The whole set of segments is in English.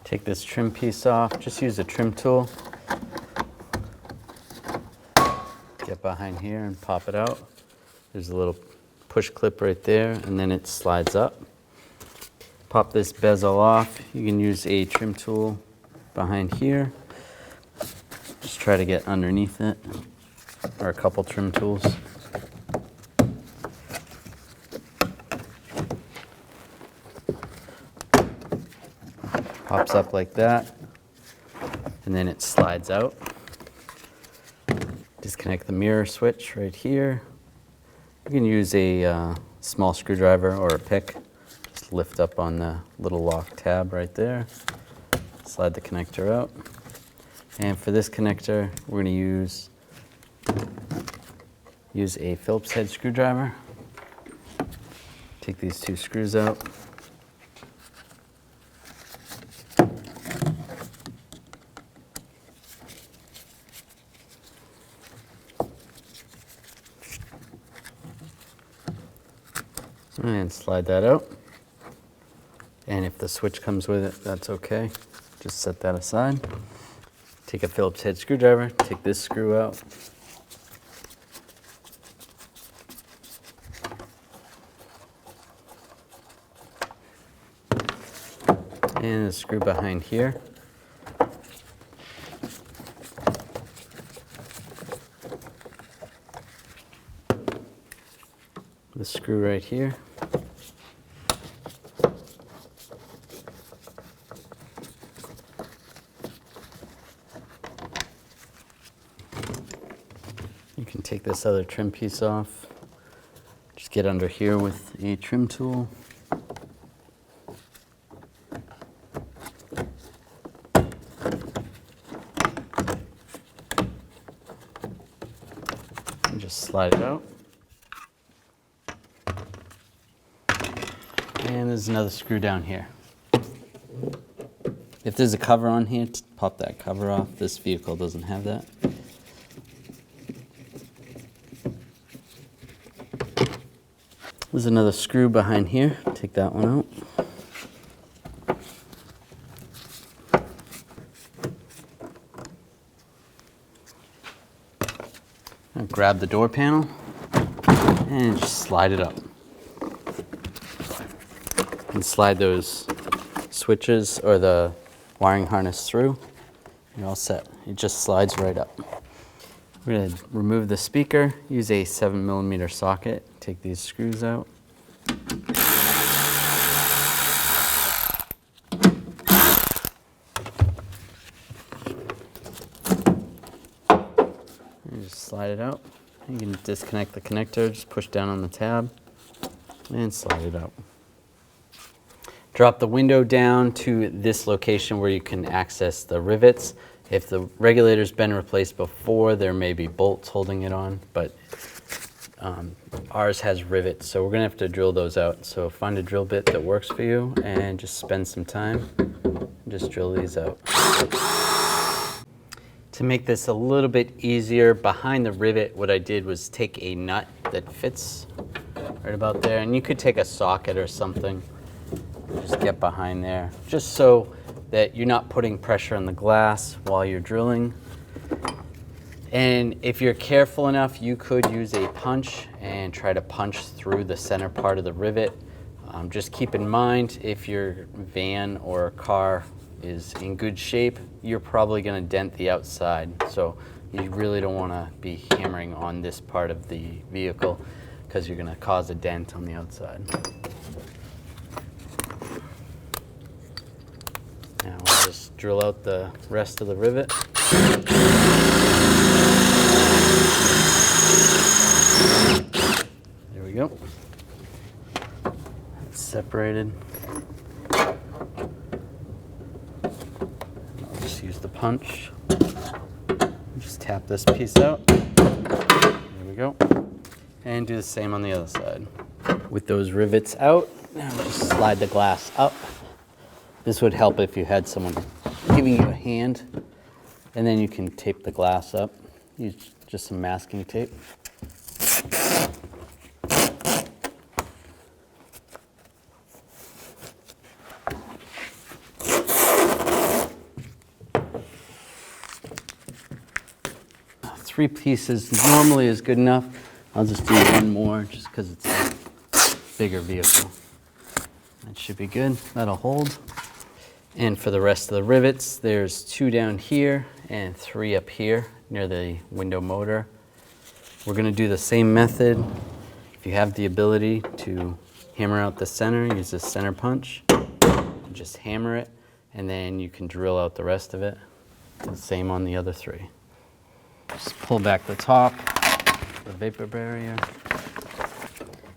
Take this trim piece off, just use a trim tool. Get behind here and pop it out. There's a little push clip right there, and then it slides up. Pop this bezel off. You can use a trim tool behind here. Just try to get underneath it, or a couple trim tools. Pops up like that, and then it slides out. Disconnect the mirror switch right here. You can use a small screwdriver or a pick. Just lift up on the little lock tab right there. Slide the connector out. And for this connector, we're going to use a Phillips head screwdriver. Take these two screws out. And slide that out. And if the switch comes with it, that's okay. Just set that aside. Take a Phillips head screwdriver, take this screw out. And the screw behind here. The screw right here. You can take this other trim piece off. Just get under here with a trim tool. And just slide it out. And there's another screw down here. If there's a cover on here, pop that cover off. This vehicle doesn't have that. There's another screw behind here. Take that one out. Now grab the door panel and just slide it up. And slide those switches or the wiring harness through. You're all set. It just slides right up. We're going to remove the speaker, use a 7mm socket, take these screws out. And just slide it out. You can disconnect the connector, just push down on the tab and slide it out. Drop the window down to this location where you can access the rivets. If the regulator's been replaced before, there may be bolts holding it on, but ours has rivets, so we're gonna have to drill those out. So find a drill bit that works for you and just spend some time and just drill these out. To make this a little bit easier, behind the rivet, what I did was take a nut that fits right about there, and you could take a socket or something. Just get behind there, just so that you're not putting pressure on the glass while you're drilling. And if you're careful enough, you could use a punch and try to punch through the center part of the rivet. Just keep in mind, if your van or car is in good shape, you're probably going to dent the outside. So you really don't want to be hammering on this part of the vehicle because you're going to cause a dent on the outside. Now we'll just drill out the rest of the rivet. There we go. It's separated. I'll just use the punch. Just tap this piece out. There we go. And do the same on the other side. With those rivets out, now just slide the glass up. This would help if you had someone giving you a hand, and then you can tape the glass up. Use just some masking tape. 3 pieces normally is good enough. I'll just do 1 more just because it's a bigger vehicle. That should be good. That'll hold. And for the rest of the rivets, there's 2 down here and 3 up here near the window motor. We're going to do the same method. If you have the ability to hammer out the center, use the center punch. Just hammer it, and then you can drill out the rest of it. The same on the other 3. Just pull back the top, the vapor barrier.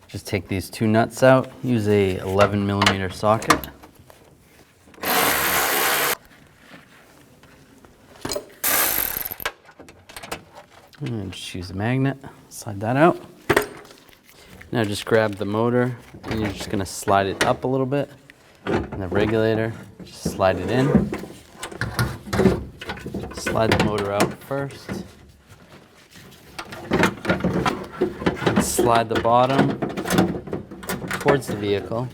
Just take these 2 nuts out. Use a 11mm socket. And just use a magnet, slide that out. Now just grab the motor, and you're just gonna slide it up a little bit. And the regulator, just slide it in. Slide the motor out first. And slide the bottom towards the vehicle.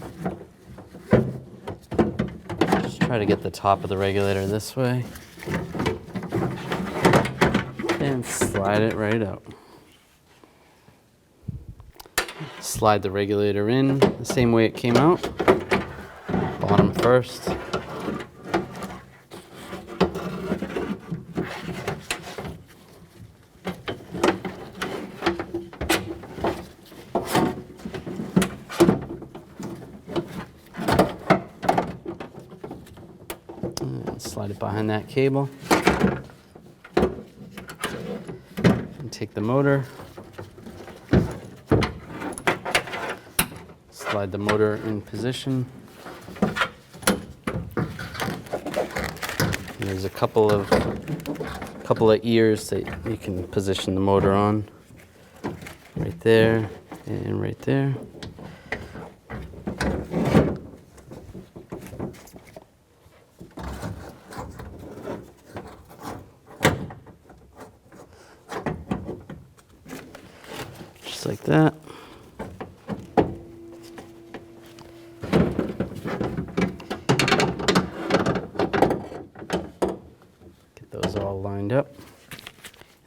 Just try to get the top of the regulator this way. And slide it right out. Slide the regulator in the same way it came out. Bottom first. And slide it behind that cable. And take the motor. Slide the motor in position. And there's a couple of ears that you can position the motor on. Right there and right there. Just like that. Lined up.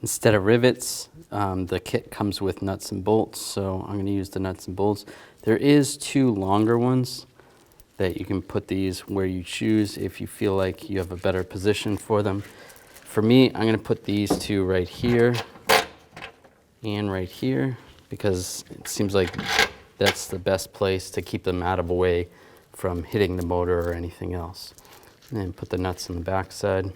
Instead of rivets, the kit comes with nuts and bolts, so I'm going to use the nuts and bolts. There is 2 longer ones that you can put these where you choose if you feel like you have a better position for them. For me, I'm going to put these 2 right here and right here because it seems like that's the best place to keep them out of the way from hitting the motor or anything else. And then put the nuts on the back side.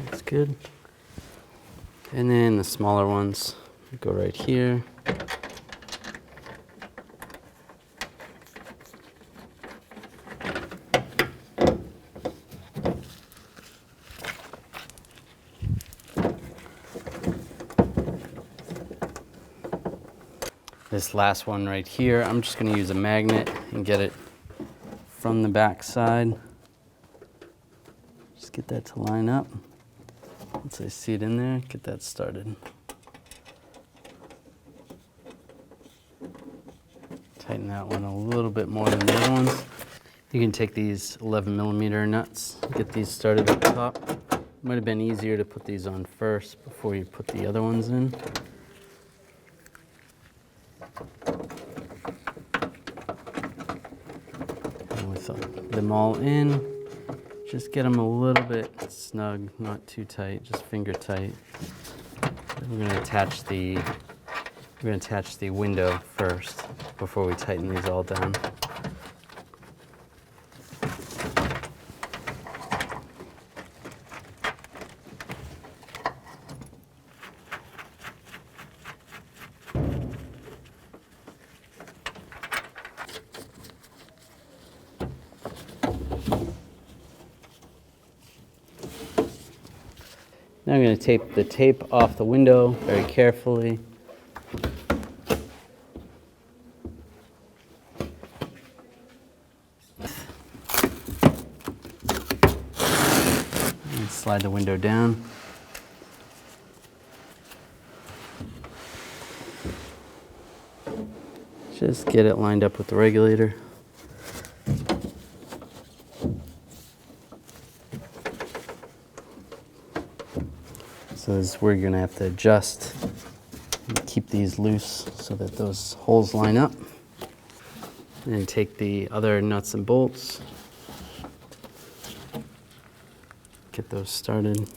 That's good. And then the smaller ones go right here. This last one right here, I'm just going to use a magnet and get it from the back side. Just get that to line up. Once I see it in there, get that started. Tighten that one a little bit more than the other ones. You can take these 11mm nuts, get these started at the top. It might have been easier to put these on first before you put the other ones in. And with them all in, just get them a little bit snug, not too tight, just finger tight. We're going to attach the window first before we tighten these all down. Now I'm going to tape the tape off the window very carefully. And slide the window down. Just get it lined up with the regulator. So this is where you're going to have to adjust and keep these loose so that those holes line up. And take the other nuts and bolts, get those started.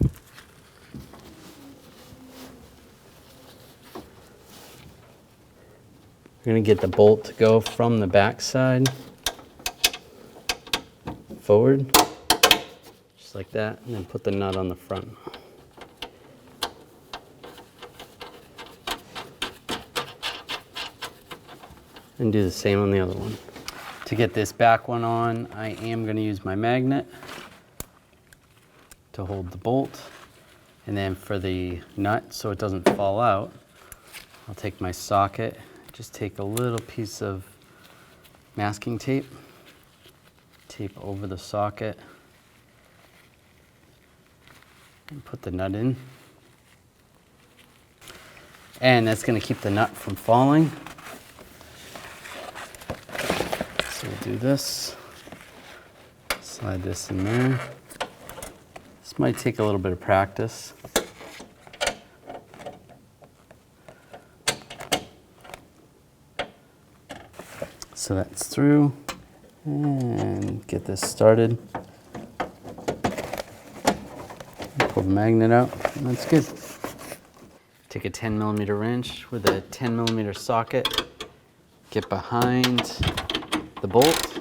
We're going to get the bolt to go from the back side forward, just like that, and then put the nut on the front. And do the same on the other one. To get this back one on, I am going to use my magnet to hold the bolt. And then for the nut, so it doesn't fall out, I'll take my socket, just take a little piece of masking tape, tape over the socket, and put the nut in. And that's going to keep the nut from falling. So we'll do this, slide this in there. This might take a little bit of practice. So that's through, and get this started. Pull the magnet out, and that's good. Take a 10mm wrench with a 10mm socket, get behind the bolt,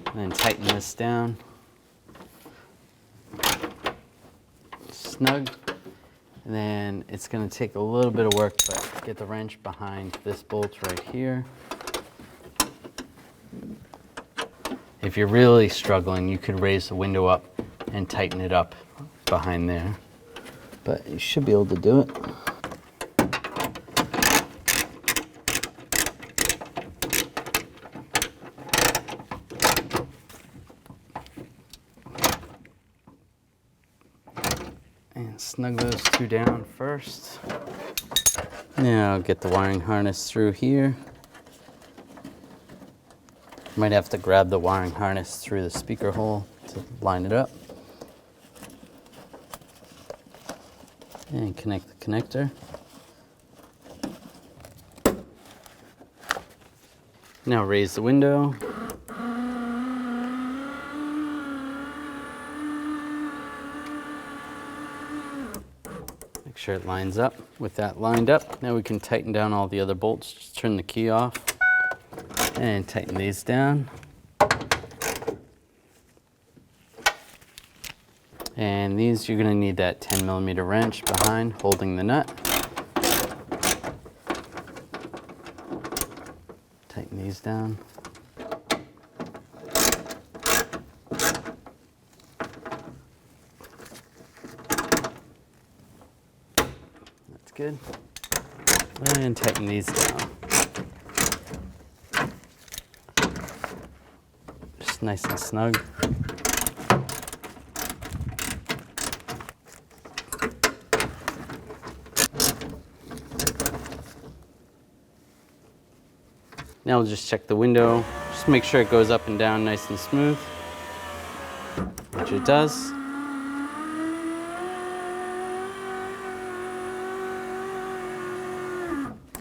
and then tighten this down. Snug. And then it's going to take a little bit of work, but get the wrench behind this bolt right here. If you're really struggling, you could raise the window up and tighten it up behind there. But you should be able to do it. And snug those two down first. Now I'll get the wiring harness through here. Might have to grab the wiring harness through the speaker hole to line it up. And connect the connector. Now raise the window. Make sure it lines up. With that lined up, now we can tighten down all the other bolts. Just turn the key off and tighten these down. And these, you're going to need that 10mm wrench behind holding the nut. Tighten these down. That's good. And tighten these down. Just nice and snug. Now we'll just check the window, just make sure it goes up and down nice and smooth, which it does.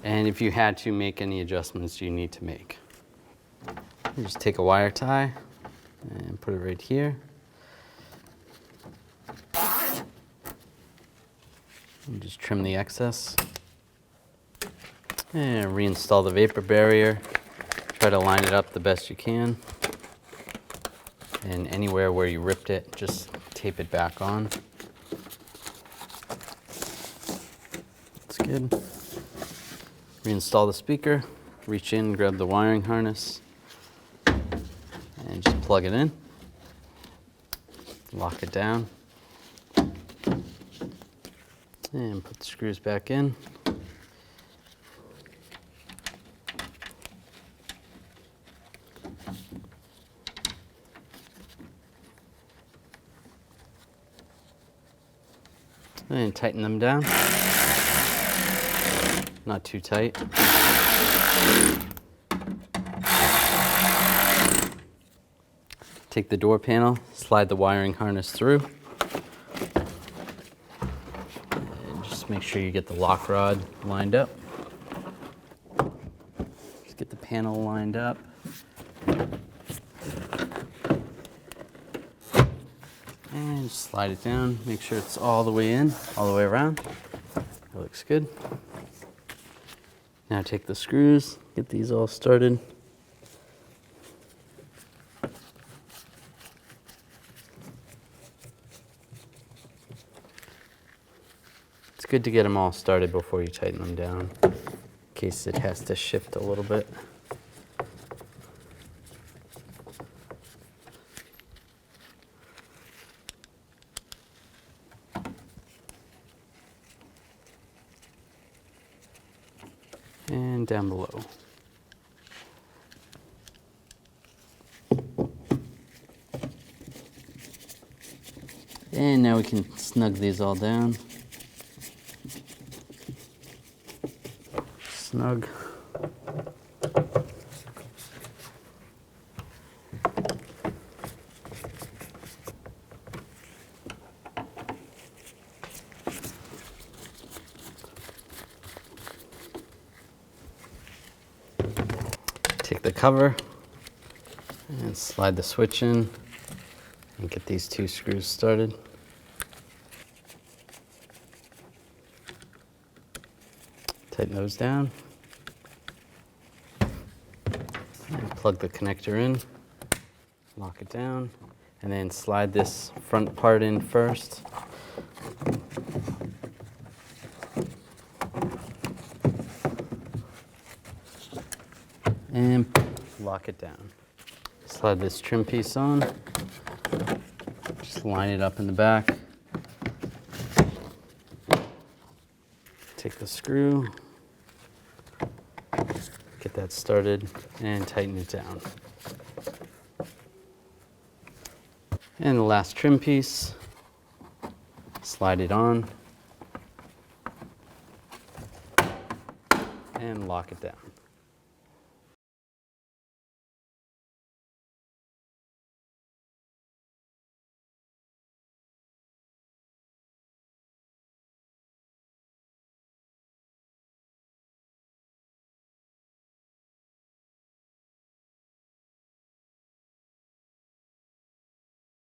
And if you had to make any adjustments you need to make, you just take a wire tie and put it right here. And just trim the excess. And reinstall the vapor barrier. Try to line it up the best you can. And anywhere where you ripped it, just tape it back on. That's good. Reinstall the speaker. Reach in, grab the wiring harness, and just plug it in. Lock it down. And put the screws back in. And tighten them down. Not too tight. Take the door panel, slide the wiring harness through. And just make sure you get the lock rod lined up. Just get the panel lined up. And just slide it down, make sure it's all the way in, all the way around. That looks good. Now take the screws, get these all started. It's good to get them all started before you tighten them down, in case it has to shift a little bit. And down below. And now we can snug these all down. Snug. Take the cover and slide the switch in and get these two screws started. Tighten those down. And plug the connector in, lock it down, and then slide this front part in first. And lock it down. Slide this trim piece on. Just line it up in the back. Take the screw, get that started, and tighten it down. And the last trim piece, slide it on, and lock it down.